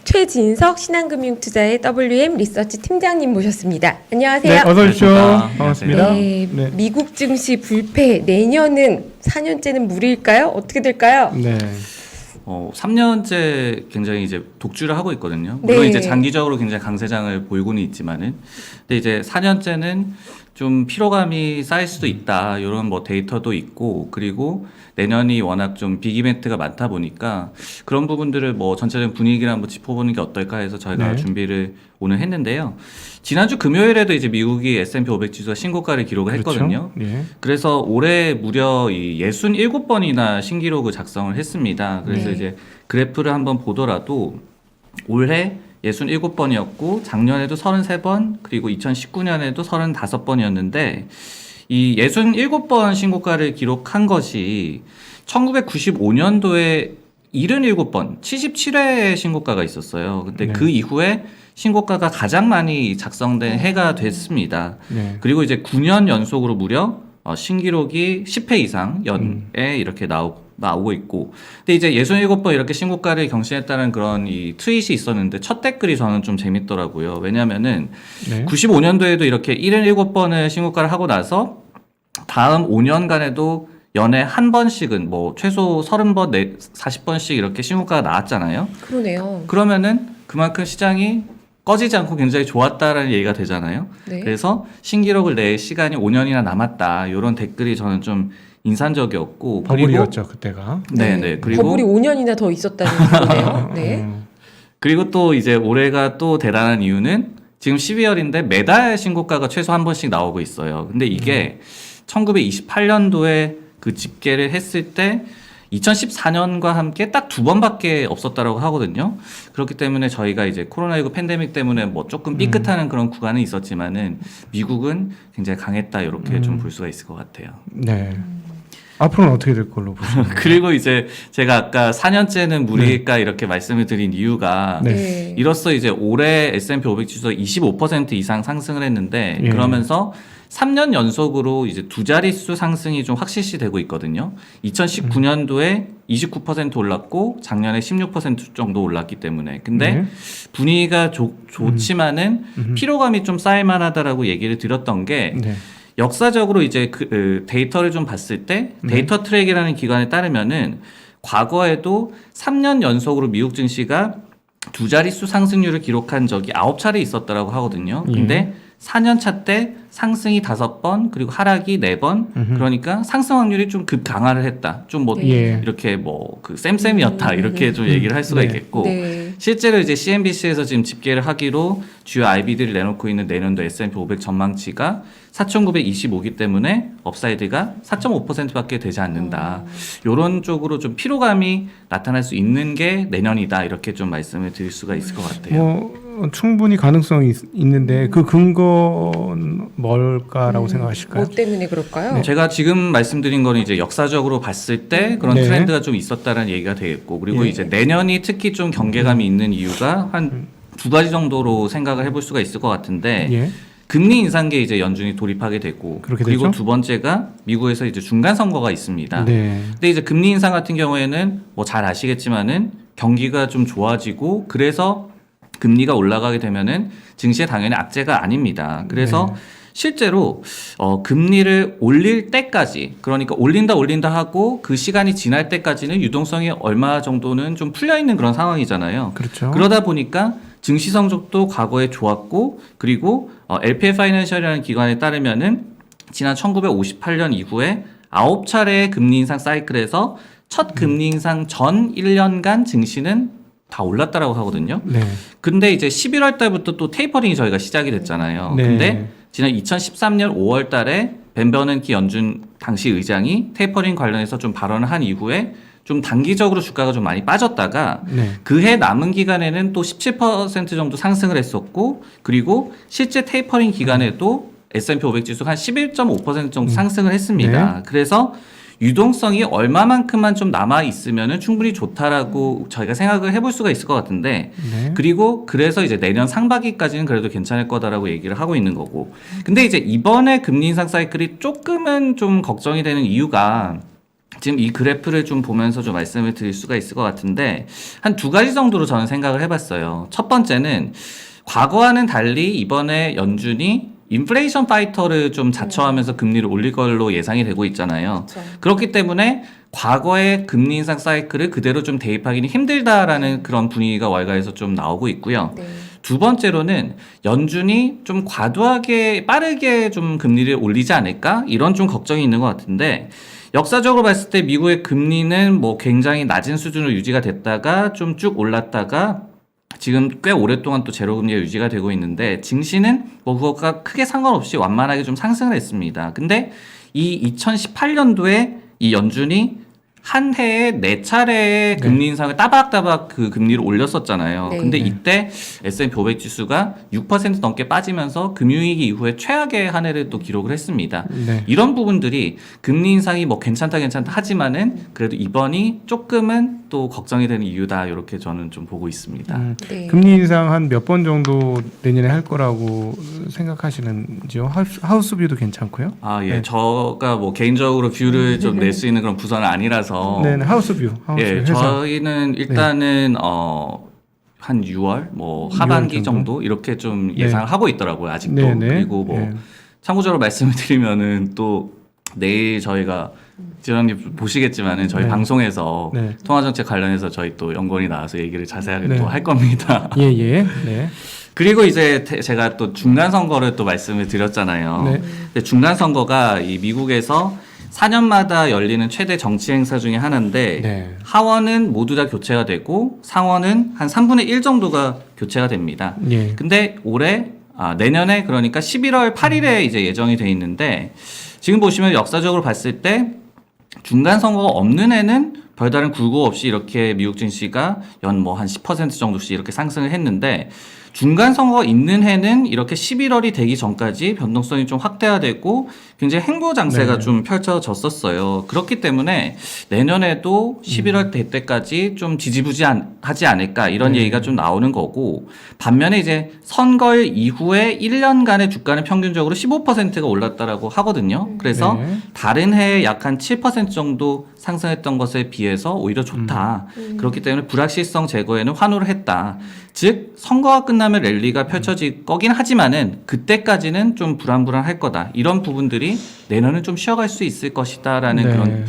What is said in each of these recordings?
최진석 신한금융투자의 WM 리서치 팀장님 모셨습니다. 안녕하세요. 네, 어서 오십시오. 안녕하세요. 반갑습니다. 네, 네. 미국 증시 불패 내년은 4년째는 무리일까요? 어떻게 될까요? 네. 3년째 굉장히 이제 독주를 하고 있거든요. 물론 네. 이제 장기적으로 굉장히 강세장을 보이고는 있지만은, 근데 이제 4년째는 좀 피로감이 쌓일 수도 있다. 이런 뭐 데이터도 있고, 그리고 내년이 워낙 좀 빅 이벤트가 많다 보니까 그런 부분들을 뭐 전체적인 분위기를 한번 짚어보는 게 어떨까 해서 저희가 네. 준비를 오늘 했는데요. 지난주 금요일에도 이제 미국이 S&P 500 지수가 신고가를 기록을 했거든요. 예. 그래서 올해 무려 이 67번이나 신기록을 작성을 했습니다. 그래서 네. 이제 그래프를 한번 보더라도 올해 67번이었고 작년에도 33번, 그리고 2019년에도 35번이었는데 이 67번 신고가를 기록한 것이 1995년도에 77번, 77회의 신고가가 있었어요. 근데 네. 그 이후에 신고가가 가장 많이 작성된 해가 됐습니다. 네. 그리고 이제 9년 연속으로 무려 신기록이 10회 이상 연에 이렇게 나오고 있고, 근데 이제 67번 이렇게 신고가를 경신했다는 그런 이 트윗이 있었는데 첫 댓글이 저는 좀 재밌더라고요. 왜냐면은 네. 95년도에도 이렇게 77번을 신고가를 하고 나서 다음 5년간에도 연에 한 번씩은 뭐 최소 30번, 40번씩 이렇게 신고가가 나왔잖아요. 그러네요. 그러면은 그만큼 시장이 꺼지지 않고 굉장히 좋았다라는 얘기가 되잖아요. 네. 그래서 신기록을 낼 시간이 5년이나 남았다. 이런 댓글이 저는 좀 인상적이었고, 버블이었죠 그때가. 네네. 그리고 버블이 5년이나 더 있었다는 거네요. 네. 그리고 또 이제 올해가 또 대단한 이유는 지금 12월인데 매달 신고가가 최소 한 번씩 나오고 있어요. 근데 이게 1928년도에 그 집계를 했을 때 2014년과 함께 딱 2번밖에 없었다라고 하거든요. 그렇기 때문에 저희가 이제 코로나19 팬데믹 때문에 뭐 조금 삐끗하는 그런 구간은 있었지만은 미국은 굉장히 강했다, 이렇게 좀 볼 수가 있을 것 같아요. 네. 앞으로는 어떻게 될 걸로 보시나요? 그리고 이제 제가 아까 4년째는 무리일까 이렇게 말씀을 드린 이유가 네. 이로써 이제 올해 S&P 500 지수가 25% 이상 상승을 했는데, 예. 그러면서 3년 연속으로 이제 두 자릿수 상승이 좀 확실시 되고 있거든요. 2019년도에 29% 올랐고 작년에 16% 정도 올랐기 때문에. 근데 네. 분위기가 좋지만은 피로감이 좀 쌓일 만하다라고 얘기를 드렸던 게, 네. 역사적으로 이제 그 데이터를 좀 봤을 때 데이터 트랙이라는 기관에 따르면은 과거에도 3년 연속으로 미국 증시가 두 자릿수 상승률을 기록한 적이 9차례 있었다라고 하거든요. 근데 4년 차 때 상승이 5번, 그리고 하락이 4번, 그러니까 상승 확률이 좀 급강하를 했다. 좀 뭐 예. 이렇게 뭐 그 쌤쌤이었다, 이렇게 좀 얘기를 할 수가 네. 있겠고, 네. 실제로 이제 CNBC에서 지금 집계를 하기로 주요 IB들이 내놓고 있는 내년도 S&P 500 전망치가 4,925기 때문에 업사이드가 4.5%밖에 되지 않는다. 이런 쪽으로 좀 피로감이 나타날 수 있는 게 내년이다, 이렇게 좀 말씀을 드릴 수가 있을 것 같아요. 뭐 충분히 가능성이 있는데 그 근거는 뭘까라고 생각하실까요? 뭐 때문에 그럴까요? 제가 지금 말씀드린 거는 이제 역사적으로 봤을 때 그런 네. 트렌드가 좀 있었다는 얘기가 되겠고, 그리고 예. 이제 내년이 특히 좀 경계감이 있는 이유가 한 두 가지 정도로 생각을 해볼 수가 있을 것 같은데, 예. 금리 인상기에 이제 연준이 돌입하게 됐고, 그렇게 그리고 됐죠? 두 번째가 미국에서 이제 중간 선거가 있습니다. 네. 근데 이제 금리 인상 같은 경우에는 뭐 잘 아시겠지만은 경기가 좀 좋아지고, 그래서 금리가 올라가게 되면은 증시에 당연히 악재가 아닙니다. 그래서 네. 실제로 금리를 올릴 때까지, 그러니까 올린다 하고 그 시간이 지날 때까지는 유동성이 얼마 정도는 좀 풀려 있는 그런 상황이잖아요. 그렇죠. 그러다 보니까 증시 성적도 과거에 좋았고, 그리고 LPL 파이낸셜이라는 기관에 따르면은 지난 1958년 이후에 9차례의 금리 인상 사이클에서 첫 금리 인상 전 1년간 증시는 다 올랐다라고 하거든요. 네. 근데 이제 11월 달부터 또 테이퍼링이 저희가 시작이 됐잖아요. 네. 근데 지난 2013년 5월 달에 벤 버넌키 연준 당시 의장이 테이퍼링 관련해서 좀 발언을 한 이후에 좀 단기적으로 주가가 좀 많이 빠졌다가 네. 그해 남은 기간에는 또 17% 정도 상승을 했었고, 그리고 실제 테이퍼링 기간에도 S&P 500 지수가 한 11.5% 정도 상승을 했습니다. 그래서 유동성이 얼마만큼만 좀 남아 있으면은 충분히 좋다라고 저희가 생각을 해볼 수가 있을 것 같은데, 네. 그리고 그래서 이제 내년 상반기까지는 그래도 괜찮을 거다라고 얘기를 하고 있는 거고, 근데 이제 이번에 금리 인상 사이클이 조금은 좀 걱정이 되는 이유가, 지금 이 그래프를 좀 보면서 좀 말씀을 드릴 수가 있을 것 같은데 한 두 가지 정도로 저는 생각을 해봤어요. 첫 번째는 과거와는 달리 이번에 연준이 인플레이션 파이터를 좀 자처하면서 금리를 올릴 걸로 예상이 되고 있잖아요. 그렇죠. 그렇기 때문에 과거의 금리 인상 사이클을 그대로 좀 대입하기는 힘들다라는 그런 분위기가 월가에서 좀 나오고 있고요. 네. 두 번째로는 연준이 좀 과도하게 빠르게 좀 금리를 올리지 않을까 이런 좀 걱정이 있는 것 같은데 역사적으로 봤을 때 미국의 금리는 뭐 굉장히 낮은 수준으로 유지가 됐다가 좀 쭉 올랐다가 지금 꽤 오랫동안 또 제로 금리가 유지가 되고 있는데 증시는 뭐 그것과 크게 상관없이 완만하게 좀 상승을 했습니다. 근데 이 2018년도에 이 연준이 한 해에 4차례의 금리 인상을 따박따박 그 금리를 올렸었잖아요. 네. 근데 이때 S&P 500 지수가 6% 넘게 빠지면서 금융위기 이후에 최악의 한 해를 또 기록을 했습니다. 네. 이런 부분들이 금리 인상이 뭐 괜찮다 하지만은 그래도 이번이 조금은 또 걱정이 되는 이유다 이렇게 저는 좀 보고 있습니다. 네. 금리 인상 한 몇 번 정도 내년에 할 거라고 생각하시는지요? 하우스뷰도 괜찮고요. 아, 예. 네. 저가 뭐 개인적으로 뷰를 좀 낼 수 있는 그런 부서는 아니라서. 네, 하우스뷰. 예, 회사. 저희는 일단은 한 6월 뭐 하반기 6월 정도? 정도 이렇게 좀 네. 예상을 하고 있더라고요. 아직도. 네, 네. 그리고 뭐 네. 참고적으로 말씀을 드리면은 또 내일 저희가 지원님 보시겠지만은 저희 네. 방송에서 네. 통화정책 관련해서 저희 또 연구원이 나와서 얘기를 자세하게 네. 또 할 겁니다. 예, 예. 네. 그리고 이제 제가 또 중간 선거를 또 말씀을 드렸잖아요. 네. 근데 중간 선거가 이 미국에서 4년마다 열리는 최대 정치 행사 중에 하나인데 네. 하원은 모두 다 교체가 되고 상원은 한 3분의 1 정도가 교체가 됩니다. 예. 근데 내년에 그러니까 11월 8일에 이제 예정이 돼 있는데 지금 보시면 역사적으로 봤을 때 중간 선거가 없는 해는 별다른 굴곡 없이 이렇게 미국 증시가 연 뭐 한 10% 정도씩 이렇게 상승을 했는데 중간 선거가 있는 해는 이렇게 11월이 되기 전까지 변동성이 좀 확대화되고 굉장히 행보 장세가 네. 좀 펼쳐졌었어요. 그렇기 때문에 내년에도 11월 될 때까지 좀 지지부진하지 않을까 이런 네. 얘기가 좀 나오는 거고 반면에 이제 선거일 이후에 1년간의 주가는 평균적으로 15%가 올랐다라고 하거든요. 그래서 네. 다른 해에 약 한 7% 정도 상승했던 것에 비해서 오히려 좋다. 그렇기 때문에 불확실성 제거에는 환호를 했다. 즉 선거가 끝나면 랠리가 펼쳐질 거긴 하지만은 그때까지는 좀 불안불안할 거다. 이런 부분들이 내년은 좀 쉬어갈 수 있을 것이다라는 네. 그런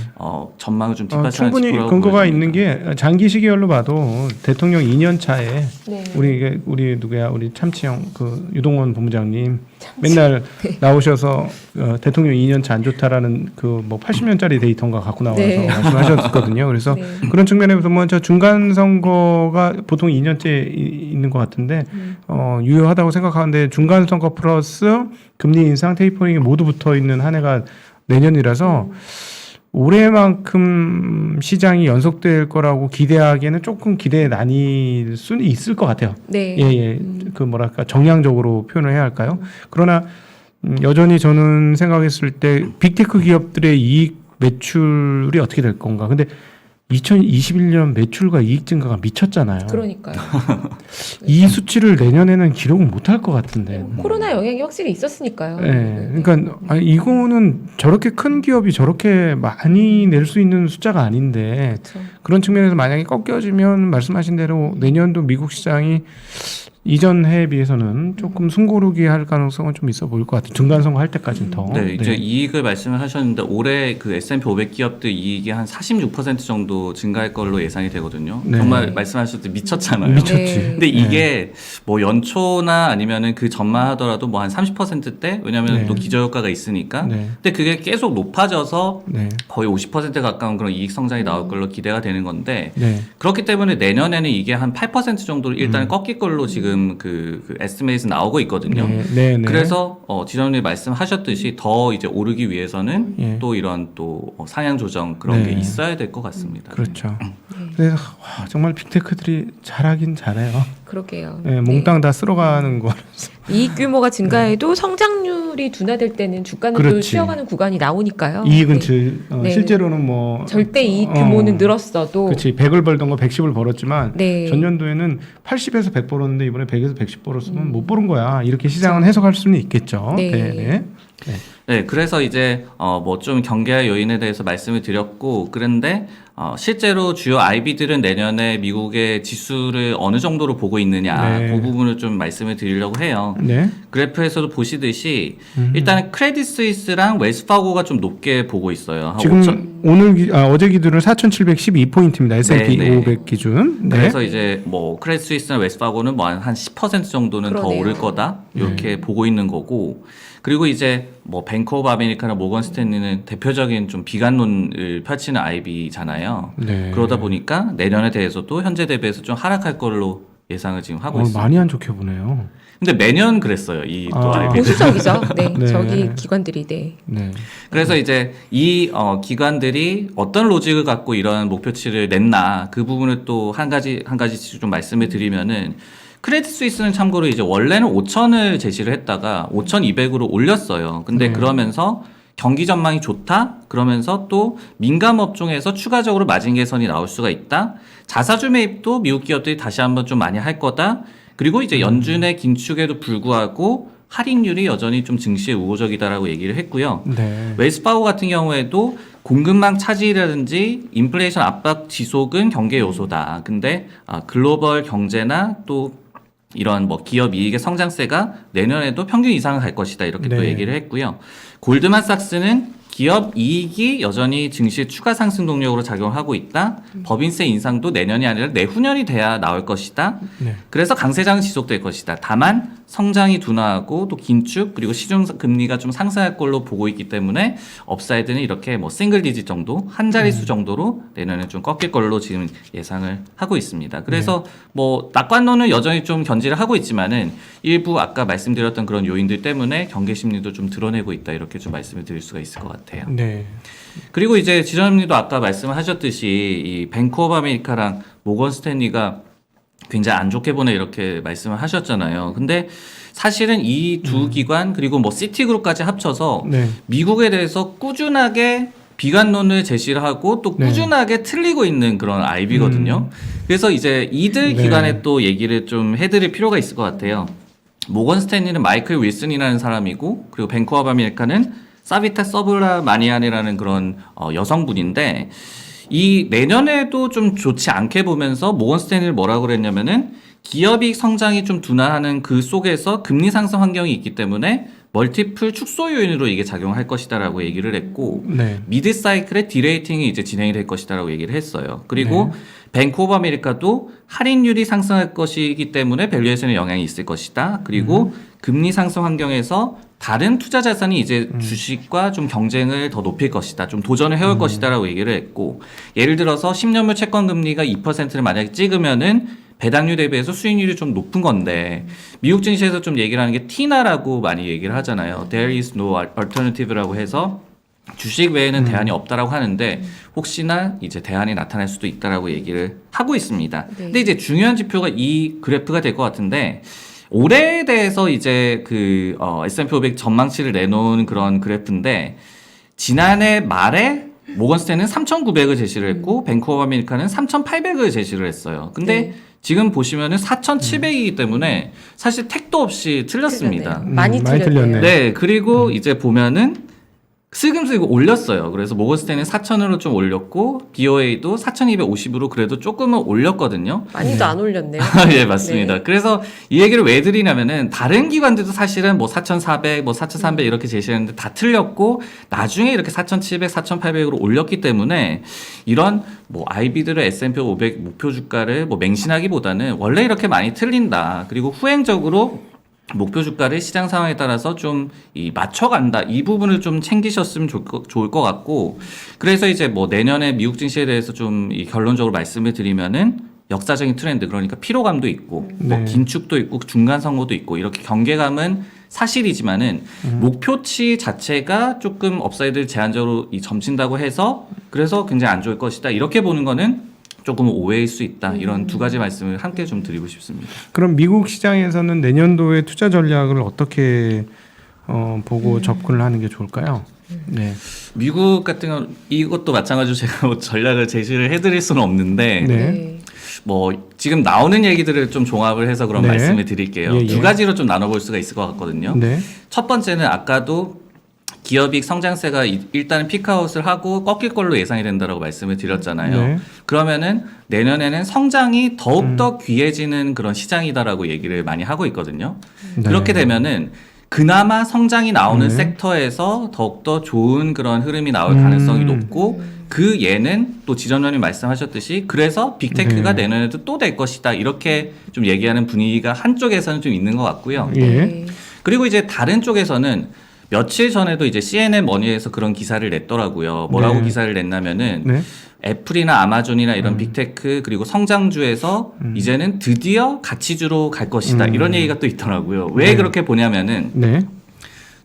전망을 좀 뒷받침하는 충분히 지표라고 근거가 보여집니다. 있는 게 장기 시기열로 봐도 대통령 2년 차에 네. 우리 누구야 우리 참치형 그 유동원 본부장님 맨날 나오셔서 대통령 2년 차 안 좋다라는 그 뭐 80년짜리 데이터인가 갖고 나와서 네. 말씀하셨거든요. 그래서 네. 그런 측면에서 보면 저 중간 선거가 보통 2년째 있는 것 같은데 유효하다고 생각하는데 중간 선거 플러스 금리 인상 테이퍼링이 모두 붙어 있는 한 해가 내년이라서 올해만큼 시장이 연속될 거라고 기대하기에는 조금 기대에 나뉠 수는 있을 것 같아요. 네. 예, 예. 그 뭐랄까 정량적으로 표현을 해야 할까요? 그러나 여전히 저는 생각했을 때 빅테크 기업들의 이익 매출이 어떻게 될 건가? 근데 2021년 매출과 이익 증가가 미쳤잖아요. 그러니까요. 이 수치를 내년에는 기록을 못할 것 같은데. 코로나 영향이 확실히 있었으니까요. 네, 그러니까 이거는 저렇게 큰 기업이 저렇게 많이 낼 수 있는 숫자가 아닌데 그렇죠. 그런 측면에서 만약에 꺾여지면 말씀하신 대로 내년도 미국 시장이 이전 해에 비해서는 조금 숨고르기 할 가능성은 좀 있어 보일 것 같아요. 중간 선거 할 때까지는 더. 네, 이제 이익을 말씀을 하셨는데 올해 그 S&P 500 기업들 이익이 한 46% 정도 증가할 걸로 예상이 되거든요. 네. 정말 말씀하셨을 때 미쳤잖아요. 미쳤지. 네. 근데 이게 뭐 연초나 아니면은 그 전만 하더라도 뭐 한 30%대 왜냐면 네. 또 기저효과가 있으니까. 네. 근데 그게 계속 높아져서 네. 거의 50% 가까운 그런 이익 성장이 나올 걸로 기대가 되는 건데 네. 그렇기 때문에 내년에는 이게 한 8% 정도를 일단 꺾일 걸로 지금 그 에스티메이트 나오고 있거든요. 네. 네. 네. 그래서 지점님 말씀하셨듯이 더 이제 오르기 위해서는 예. 또 이런 또 상향 조정 그런 네. 게 있어야 될 것 같습니다. 그렇죠. 그래서 와, 정말 빅테크들이 잘하긴 잘해요. 그러게요. 예, 몽땅 다 쓸어가는 거라서. 이익 규모가 증가해도 성장률이 둔화될 때는 주가는 또 그렇지. 쉬어가는 구간이 나오니까요. 이익은 네. 실제로는 뭐 절대 이익 규모는 늘었어도 그렇지 100을 벌던 거 110을 벌었지만 네. 전년도에는 80에서 100 벌었는데 이번에 100에서 110 벌었으면 못 벌은 거야. 이렇게 시장은 해석할 수는 있겠죠. 네. 네. 네, 그래서 이제 뭐 좀 경계할 요인에 대해서 말씀을 드렸고, 그런데 실제로 주요 IB들은 내년에 미국의 지수를 어느 정도로 보고 있느냐, 네. 그 부분을 좀 말씀을 드리려고 해요. 네. 그래프에서도 보시듯이 일단 크레딧 스위스랑 웰스파고가 좀 높게 보고 있어요. 한 지금 5천. 어제 기준은 4,712포인트입니다. S&P 네, 네. 500 기준. 네. 그래서 이제 뭐 크레딧 스위스나 웰스파고는 뭐 한 10% 정도는 더 그러네요. 오를 거다 이렇게 보고 있는 거고, 그리고 이제 뭐 뱅크 오브 아메리카나 모건 스탠리는 대표적인 좀 비관론을 펼치는 IB잖아요. 네. 그러다 보니까 내년에 대해서도 현재 대비해서 좀 하락할 걸로 예상을 지금 하고 있습니다. 많이 안 좋게 보네요. 근데 매년 그랬어요. 이 또 아. IB. 보수적이죠. 네, 네. 저기 기관들이 네. 네. 그래서 이제 이 기관들이 어떤 로직을 갖고 이런 목표치를 냈나 그 부분을 또 한 가지 좀 말씀을 드리면은, 크레딧 스위스는 참고로 이제 원래는 5천을 제시를 했다가 5,200으로 올렸어요. 근데 네. 그러면서 경기 전망이 좋다? 그러면서 또 민감 업종에서 추가적으로 마진 개선이 나올 수가 있다. 자사주 매입도 미국 기업들이 다시 한번 좀 많이 할 거다. 그리고 이제 연준의 긴축에도 불구하고 할인율이 여전히 좀 증시에 우호적이다라고 얘기를 했고요. 네. 웰스파고 같은 경우에도 공급망 차질이라든지 인플레이션 압박 지속은 경계 요소다. 근데 글로벌 경제나 또 이런 뭐 기업 이익의 성장세가 내년에도 평균 이상을 갈 것이다. 이렇게 또 네. 얘기를 했고요. 골드만삭스는 기업 이익이 여전히 증시 추가 상승 동력으로 작용하고 있다. 법인세 인상도 내년이 아니라 내후년이 돼야 나올 것이다. 네. 그래서 강세장은 지속될 것이다. 다만 성장이 둔화하고 또 긴축 그리고 시중 금리가 좀 상승할 걸로 보고 있기 때문에 업사이드는 이렇게 뭐 싱글 디짓 정도, 한 자릿수 정도로 내년에 좀 꺾일 걸로 지금 예상을 하고 있습니다. 그래서 뭐 낙관론은 여전히 좀 견지를 하고 있지만은 일부 아까 말씀드렸던 그런 요인들 때문에 경계 심리도 좀 드러내고 있다. 이렇게 좀 말씀을 드릴 수가 있을 것 같아요. 네. 그리고 이제 지점님도 아까 말씀하셨듯이 이 뱅크 오브 아메리카랑 모건 스탠리가 굉장히 안 좋게 보네 이렇게 말씀을 하셨잖아요. 근데 사실은 이 두 기관 그리고 뭐 시티그룹까지 합쳐서 네. 미국에 대해서 꾸준하게 비관론을 제시를 하고 또 네. 꾸준하게 틀리고 있는 그런 IB거든요. 그래서 이제 이들 네. 기관에 또 얘기를 좀 해드릴 필요가 있을 것 같아요. 모건 스탠리는 마이클 윌슨이라는 사람이고, 그리고 뱅크 오브 아메리카는 사비타 서브라마니안이라는 그런 여성분인데, 이 내년에도 좀 좋지 않게 보면서 모건 스탠리를 뭐라고 그랬냐면은 기업이익 성장이 좀 둔화하는 그 속에서 금리 상승 환경이 있기 때문에 멀티플 축소 요인으로 이게 작용할 것이다라고 얘기를 했고, 네. 미드 사이클의 디레이팅이 이제 진행이 될 것이다라고 얘기를 했어요. 그리고 뱅크 오브 아메리카도 할인율이 상승할 것이기 때문에 밸류에이션에 영향이 있을 것이다. 그리고 금리 상승 환경에서 다른 투자 자산이 이제 주식과 좀 경쟁을 더 높일 것이다. 좀 도전을 해올 것이다라고 얘기를 했고, 예를 들어서 10년물 채권 금리가 2%를 만약에 찍으면은 배당률 대비해서 수익률이 좀 높은 건데, 미국 증시에서 좀 얘기를 하는 게 티나라고 많이 얘기를 하잖아요. There is no alternative라고 해서 주식 외에는 대안이 없다라고 하는데, 혹시나 이제 대안이 나타날 수도 있다라고 얘기를 하고 있습니다. 네. 근데 이제 중요한 지표가 이 그래프가 될 것 같은데, 올해에 대해서 이제 그 S&P 500 전망치를 내놓은 그런 그래프인데, 지난해 말에 모건 스탠은 3,900을 제시를 했고 뱅크 오브 아메리카는 3,800을 제시를 했어요. 근데 네. 지금 보시면은 4,700이기 때문에 사실 택도 없이 틀렸습니다. 틀렸네요. 많이 많이 틀렸네요. 틀렸네. 네, 그리고 이제 보면은 슬금슬금 올렸어요. 그래서 모건 스탠은 4,000으로 좀 올렸고 BOA도 4,250으로 그래도 조금은 올렸거든요. 많이도 안 올렸네요. 예, 맞습니다. 네. 그래서 이 얘기를 왜 드리냐면은 다른 기관들도 사실은 뭐 4,400, 뭐 4,300 이렇게 제시했는데 다 틀렸고 나중에 이렇게 4,700, 4,800으로 올렸기 때문에 이런 뭐 IB들의 S&P 500 목표 주가를 뭐 맹신하기보다는 원래 이렇게 많이 틀린다. 그리고 후행적으로 목표 주가를 시장 상황에 따라서 좀 맞춰간다. 이 부분을 좀 챙기셨으면 좋을 것 같고, 그래서 이제 뭐 내년에 미국 증시에 대해서 좀 결론적으로 말씀을 드리면은 역사적인 트렌드, 그러니까 피로감도 있고 뭐 네. 긴축도 있고 중간 선거도 있고 이렇게 경계감은 사실이지만은 목표치 자체가 조금 업사이드를 제한적으로 점친다고 해서 그래서 굉장히 안 좋을 것이다. 이렇게 보는 거는 조금 오해일 수 있다. 이런 두 가지 말씀을 함께 좀 드리고 싶습니다. 그럼 미국 시장에서는 내년도에 투자 전략을 어떻게 보고 접근을 하는 게 좋을까요? 네. 미국 같은 경우 이것도 마찬가지로 제가 뭐 전략을 제시를 해드릴 수는 없는데 네. 뭐 지금 나오는 얘기들을 좀 종합을 해서 그런 네. 말씀을 드릴게요. 예, 예. 두 가지로 좀 나눠볼 수가 있을 것 같거든요. 네. 첫 번째는 아까도 기업이익 성장세가 일단은 피크아웃을 하고 꺾일 걸로 예상이 된다라고 말씀을 드렸잖아요. 네. 그러면은 내년에는 성장이 더욱더 귀해지는 그런 시장이다라고 얘기를 많이 하고 있거든요. 네. 그렇게 되면은 그나마 성장이 나오는 네. 섹터에서 더욱더 좋은 그런 흐름이 나올 가능성이 높고 그 예는 또 지점장님 말씀하셨듯이 그래서 빅테크가 네. 내년에도 또 될 것이다 이렇게 좀 얘기하는 분위기가 한쪽에서는 좀 있는 것 같고요. 예. 그리고 이제 다른 쪽에서는 며칠 전에도 이제 CNN 머니에서 그런 기사를 냈더라고요. 뭐라고 네. 기사를 냈냐면은 네. 애플이나 아마존이나 이런 빅테크 그리고 성장주에서 이제는 드디어 가치주로 갈 것이다 이런 얘기가 또 있더라고요. 왜 네. 그렇게 보냐면은 네.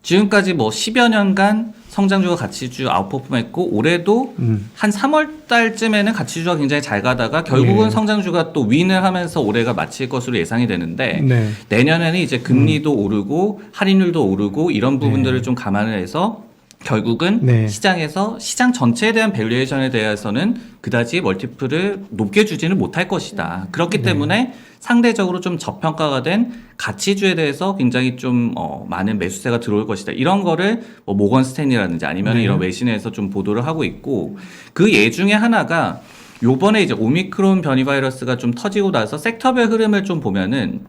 지금까지 뭐 10여 년간 성장주가 가치주 아웃퍼폼했고 올해도 한 3월 달쯤에는 가치주가 굉장히 잘 가다가 결국은 예. 성장주가 또 윈을 하면서 올해가 마칠 것으로 예상이 되는데 네. 내년에는 이제 금리도 오르고 할인율도 오르고 이런 부분들을 네. 좀 감안을 해서 결국은 네. 시장에서 시장 전체에 대한 밸류에이션에 대해서는 그다지 멀티플을 높게 주지는 못할 것이다. 그렇기 네. 때문에 상대적으로 좀 저평가가 된 가치주에 대해서 굉장히 좀 많은 매수세가 들어올 것이다. 이런 거를 뭐 모건 스탠리라든지 아니면 네. 이런 외신에서 좀 보도를 하고 있고 그 예 중에 하나가 요번에 이제 오미크론 변이 바이러스가 좀 터지고 나서 섹터별 흐름을 좀 보면은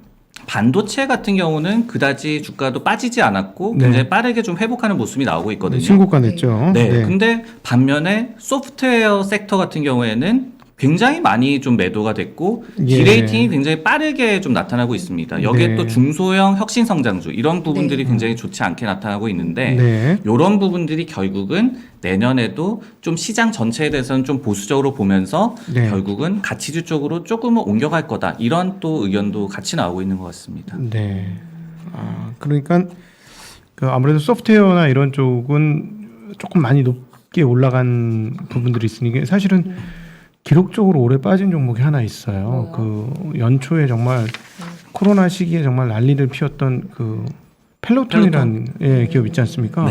반도체 같은 경우는 그다지 주가도 빠지지 않았고 네. 굉장히 빠르게 좀 회복하는 모습이 나오고 있거든요. 신고가 냈죠. 네. 근데 반면에 소프트웨어 섹터 같은 경우에는 굉장히 많이 좀 매도가 됐고 예. 디레이팅이 굉장히 빠르게 좀 나타나고 있습니다. 여기에 네. 또 중소형 혁신 성장주 이런 부분들이 네. 굉장히 좋지 않게 나타나고 있는데 네. 이런 부분들이 결국은 내년에도 좀 시장 전체에 대해서는 좀 보수적으로 보면서 네. 결국은 가치주 쪽으로 조금은 옮겨갈 거다 이런 또 의견도 같이 나오고 있는 것 같습니다. 네. 그러니까 그 아무래도 소프트웨어나 이런 쪽은 조금 많이 높게 올라간 부분들이 있으니까 사실은 기록적으로 오래 빠진 종목이 하나 있어요. 그 연초에 정말 코로나 시기에 정말 난리를 피웠던 그 펠로톤이라는 예, 기업 있지 않습니까?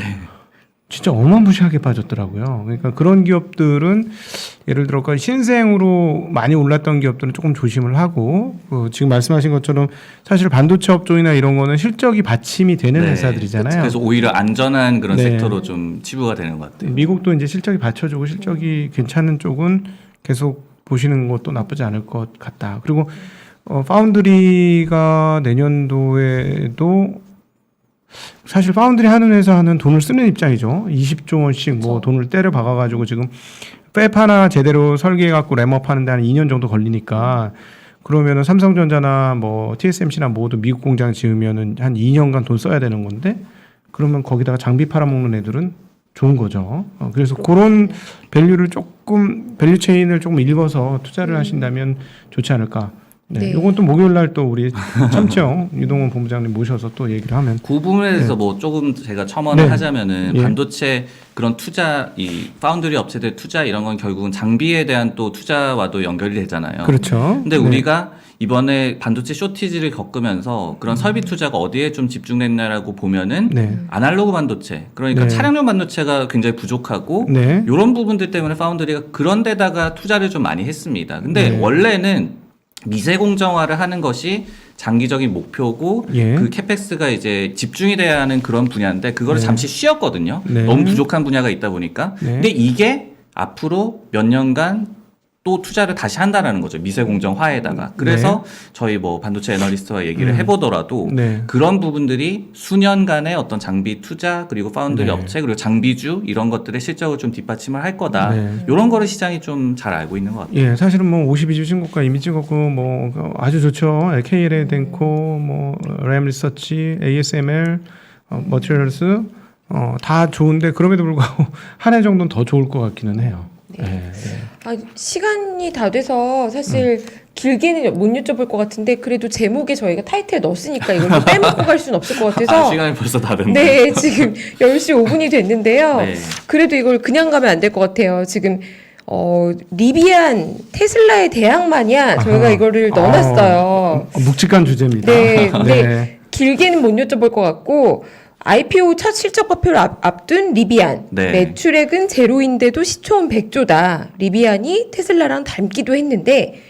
진짜 어마무시하게 빠졌더라고요. 그러니까 그런 기업들은 예를 들어 신생으로 많이 올랐던 기업들은 조금 조심을 하고 지금 말씀하신 것처럼 사실 반도체 업종이나 이런 거는 실적이 받침이 되는 네. 회사들이잖아요. 그래서 오히려 안전한 그런 네. 섹터로 좀 치부가 되는 것 같아요. 미국도 이제 실적이 받쳐주고 실적이 괜찮은 쪽은 계속 보시는 것도 나쁘지 않을 것 같다. 그리고 파운드리가 내년도에도 사실 파운드리 하는 회사는 돈을 쓰는 입장이죠. 20조 원씩 뭐 돈을 때려 박아가지고 지금 팹 하나 제대로 설계해갖고 램업 하는데 한 2년 정도 걸리니까 그러면은 삼성전자나 뭐 TSMC나 모두 미국 공장 지으면은 한 2년간 돈 써야 되는 건데 그러면 거기다가 장비 팔아먹는 애들은 좋은 거죠. 그래서 그런 밸류를 조금 밸류 체인을 조금 읽어서 투자를 하신다면 좋지 않을까. 네. 네. 요건 또 목요일 날 또 우리 참청 유동원 본부장님 모셔서 또 얘기를 하면 그 부분에 대해서 네. 뭐 조금 제가 첨언을 네. 하자면은 예. 반도체 그런 투자 이 파운드리 업체들 투자 이런 건 결국은 장비에 대한 또 투자와도 연결이 되잖아요. 그렇죠. 근데 네. 우리가 이번에 반도체 쇼티지를 겪으면서 그런 설비 투자가 어디에 좀 집중됐냐라고 보면은 네. 아날로그 반도체 그러니까 네. 차량용 반도체가 굉장히 부족하고 네. 이런 부분들 때문에 파운드리가 그런 데다가 투자를 좀 많이 했습니다. 근데 네. 원래는 미세 공정화를 하는 것이 장기적인 목표고 예. 그 캐펙스가 이제 집중이 돼야 하는 그런 분야인데 그거를 네. 잠시 쉬었거든요. 네. 너무 부족한 분야가 있다 보니까. 네. 근데 이게 앞으로 몇 년간 또 투자를 다시 한다라는 거죠. 미세 공정화에다가. 그래서 저희 뭐 반도체 애널리스트와 얘기를 해보더라도 네. 그런 부분들이 수년간의 어떤 장비 투자 그리고 파운드리 네. 업체 그리고 장비주 이런 것들의 실적을 좀 뒷받침을 할 거다. 네. 이런 거를 시장이 좀 잘 알고 있는 것 같아요. 예, 사실은 뭐 52주 신고가 이미 찍었고 뭐 아주 좋죠. KLA 덴코, 뭐 램 리서치, ASML, 머티리얼스 다 좋은데 그럼에도 불구하고 한 해 정도는 더 좋을 것 같기는 해요. 네. 네. 시간이 다 돼서 사실 길게는 못 여쭤볼 것 같은데 그래도 제목에 저희가 타이틀 넣었으니까 이걸 또 빼먹고 갈 수는 없을 것 같아서 시간이 벌써 다 됐네요. 네, 지금 10시 5분이 됐는데요. 네. 그래도 이걸 그냥 가면 안 될 것 같아요. 지금 리비안 테슬라의 대항마냐 저희가 아하. 이거를 넣어놨어요. 묵직한 주제입니다. 네, 근데 네. 길게는 못 여쭤볼 것 같고 IPO 첫 실적 발표를 앞둔 리비안 네. 매출액은 제로인데도 시초은 100조다. 리비안이 테슬라랑 닮기도 했는데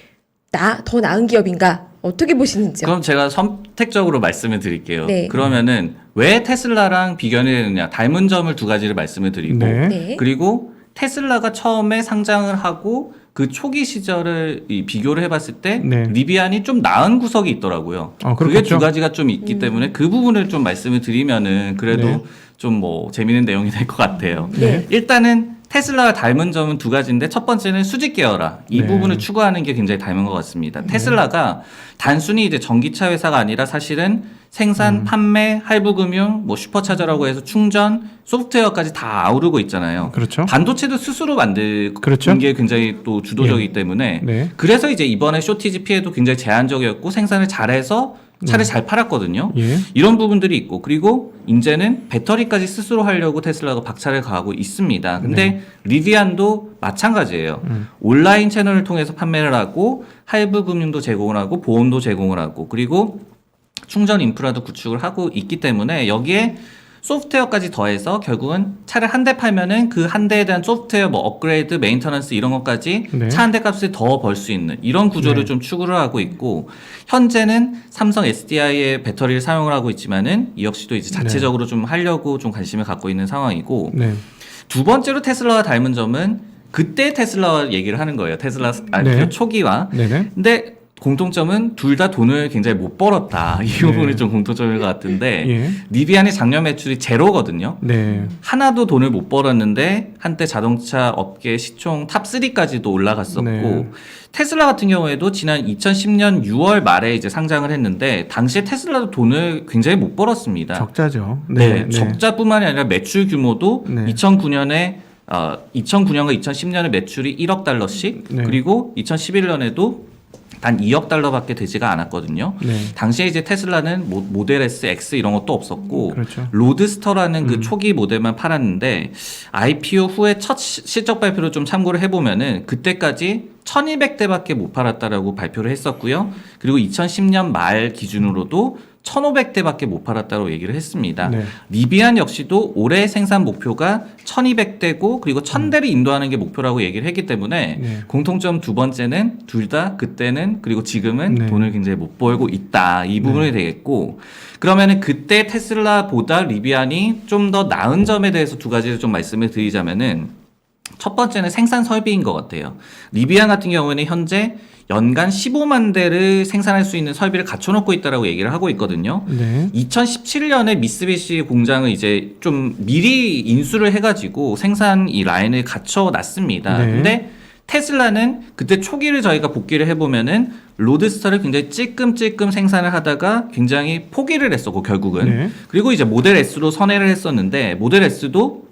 더 나은 기업인가? 어떻게 보시는지요? 그럼 제가 선택적으로 말씀을 드릴게요. 네. 그러면은 왜 테슬라랑 비교를 되느냐? 닮은 점을 두 가지를 말씀을 드리고 네. 네. 그리고 테슬라가 처음에 상장을 하고 그 초기 시절을 비교를 해봤을 때 네. 리비안이 좀 나은 구석이 있더라고요. 그게 그렇겠죠. 두 가지가 좀 있기 때문에 그 부분을 좀 말씀을 드리면은 그래도 네. 좀 뭐 재미있는 내용이 될 것 같아요. 네. 일단은 테슬라와 닮은 점은 두 가지인데 첫 번째는 수직 계열화 이 네. 부분을 추구하는 게 굉장히 닮은 것 같습니다. 테슬라가 단순히 이제 전기차 회사가 아니라 사실은 생산, 판매, 할부금융, 뭐 슈퍼차저라고 해서 충전, 소프트웨어까지 다 아우르고 있잖아요. 그렇죠. 반도체도 스스로 만든 그렇죠. 게 굉장히 또 주도적이기 때문에 네. 그래서 이제 이번에 쇼티지 피해도 굉장히 제한적이었고 생산을 잘해서 차를 잘 팔았거든요. 예. 이런 부분들이 있고 그리고 이제는 배터리까지 스스로 하려고 테슬라가 박차를 가하고 있습니다. 근데 리비안도 마찬가지예요. 온라인 채널을 통해서 판매를 하고 할부 금융도 제공을 하고 보험도 제공을 하고 그리고 충전 인프라도 구축을 하고 있기 때문에 여기에 소프트웨어까지 더해서 결국은 차를 한 대 팔면은 그 한 대에 대한 소프트웨어 뭐 업그레이드, 메인터넌스 이런 것까지 네. 차 한 대 값을 더 벌 수 있는 이런 구조를 네. 좀 추구를 하고 있고 현재는 삼성 SDI의 배터리를 사용을 하고 있지만은 이 역시도 이제 자체적으로 좀 하려고 좀 관심을 갖고 있는 상황이고 네. 두 번째로 테슬라와 닮은 점은 그때 테슬라와 얘기를 하는 거예요. 테슬라 IPO 네. 초기와. 네네. 근데 공통점은 둘 다 돈을 굉장히 못 벌었다. 이 부분이 좀 공통점일 것 같은데 예. 리비안의 작년 매출이 제로거든요. 네. 하나도 돈을 못 벌었는데 한때 자동차 업계 시총 탑3까지도 올라갔었고 네. 테슬라 같은 경우에도 지난 2010년 6월 말에 이제 상장을 했는데 당시에 테슬라도 돈을 굉장히 못 벌었습니다. 적자죠. 네, 적자뿐만이 아니라 매출 규모도 네. 2009년에 2009년과 2010년에 매출이 1억 달러씩 네. 그리고 2011년에도 단 2억 달러밖에 되지가 않았거든요. 네. 당시에 이제 테슬라는 모델 S, X 이런 것도 없었고 그렇죠. 로드스터라는 그 초기 모델만 팔았는데 IPO 후에 첫 실적 발표를 좀 참고를 해보면은 그때까지 1200대밖에 못 팔았다라고 발표를 했었고요. 그리고 2010년 말 기준으로도 1500대밖에 못 팔았다고 얘기를 했습니다. 네. 리비안 역시도 올해 생산 목표가 1200대고 그리고 1000대를 인도하는 게 목표라고 얘기를 했기 때문에 네. 공통점 두 번째는 둘 다 그때는 그리고 지금은 네. 돈을 굉장히 못 벌고 있다. 이 부분이 되겠고 그러면은 그때 테슬라보다 리비안이 좀 더 나은 점에 대해서 두 가지를 좀 말씀을 드리자면은 첫 번째는 생산 설비인 것 같아요. 리비안 같은 경우에는 현재 연간 15만 대를 생산할 수 있는 설비를 갖춰놓고 있다라고 얘기를 하고 있거든요. 네. 2017년에 미쓰비시 공장을 이제 좀 미리 인수를 해가지고 생산 이 라인을 갖춰놨습니다. 네. 근데 테슬라는 그때 초기를 저희가 복귀를 해보면은 로드스터를 굉장히 찔끔찔끔 생산을 하다가 굉장히 포기를 했었고 결국은 네. 그리고 이제 모델 S로 선회를 했었는데 모델 S도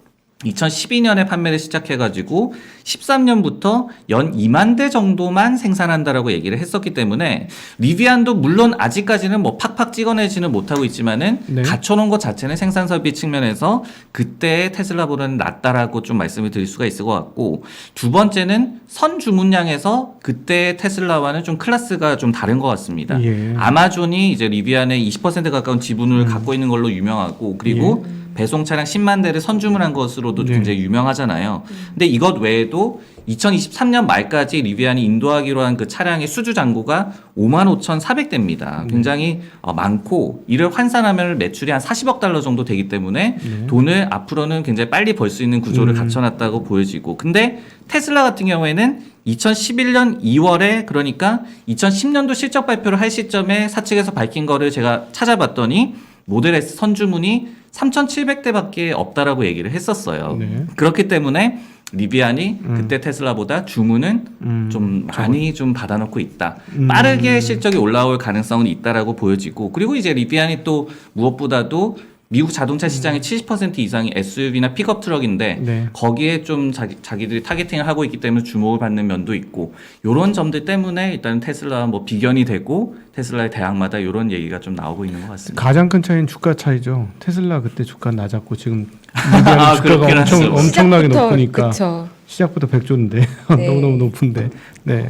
2012년에 판매를 시작해가지고 13년부터 연 2만 대 정도만 생산한다라고 얘기를 했었기 때문에 리비안도 물론 아직까지는 뭐 팍팍 찍어내지는 못하고 있지만은 네. 갖춰놓은 것 자체는 생산 설비 측면에서 그때의 테슬라보다는 낫다라고 좀 말씀을 드릴 수가 있을 것 같고 두 번째는 선 주문량에서 그때의 테슬라와는 좀 클래스가 좀 다른 것 같습니다. 예. 아마존이 이제 리비안의 20% 가까운 지분을 갖고 있는 걸로 유명하고 그리고 배송 차량 10만 대를 선주문한 것으로도 네. 굉장히 유명하잖아요. 근데 이것 외에도 2023년 말까지 리비안이 인도하기로 한 그 차량의 수주 잔고가 55,400대입니다. 굉장히 많고 이를 환산하면 매출이 한 40억 달러 정도 되기 때문에 돈을 앞으로는 굉장히 빨리 벌 수 있는 구조를 갖춰놨다고 보여지고 근데 테슬라 같은 경우에는 2011년 2월에 그러니까 2010년도 실적 발표를 할 시점에 사측에서 밝힌 거를 제가 찾아봤더니 모델 S 선주문이 3,700대밖에 없다라고 얘기를 했었어요. 네. 그렇기 때문에 리비안이 그때 테슬라보다 주문은 좀 많이 좀 받아놓고 있다. 빠르게 실적이 올라올 가능성은 있다라고 보여지고 그리고 이제 리비안이 또 무엇보다도 미국 자동차 시장의 70% 이상이 SUV나 픽업 트럭인데 네. 거기에 좀 자기들이 타겟팅을 하고 있기 때문에 주목을 받는 면도 있고 이런 점들 때문에 일단 테슬라와 뭐 비견이 되고 테슬라의 대항마다 이런 얘기가 좀 나오고 있는 것 같습니다. 가장 큰 차이는 주가 차이죠. 테슬라 그때 주가 낮았고 지금 리비안 주가가 그렇긴 하죠. 엄청나게 높으니까 그쵸. 시작부터 100조인데 네. 너무너무 높은데. 네.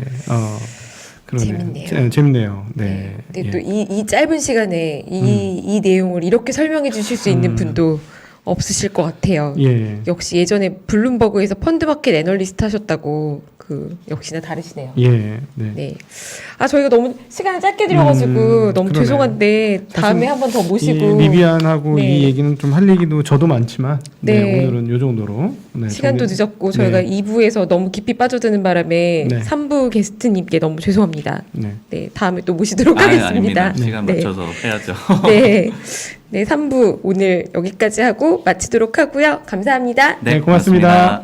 그러네요. 재밌네요. 재밌네요. 네. 근데 예. 또 이 짧은 시간에 이 내용을 이렇게 설명해 주실 수 있는 분도 없으실 것 같아요. 예. 역시 예전에 블룸버그에서 펀드마켓 애널리스트 하셨다고 역시나 다르시네요. 예. 네. 네. 아 저희가 너무 시간을 짧게 들여가지고 너무 그러네요. 죄송한데 다음에 사실 한 번 더 이 모시고 리비안하고 네. 이 얘기는 좀 할 얘기도 저도 많지만 네, 네. 오늘은 요 정도로 네, 시간도 정리- 늦었고 저희가 네. 2부에서 너무 깊이 빠져드는 바람에 네. 3부 게스트님께 너무 죄송합니다. 네. 네, 다음에 또 모시도록 아닙니다. 하겠습니다. 시간 네. 맞춰서 해야죠. 네. 네, 3부 오늘 여기까지 하고 마치도록 하고요. 감사합니다. 네, 고맙습니다.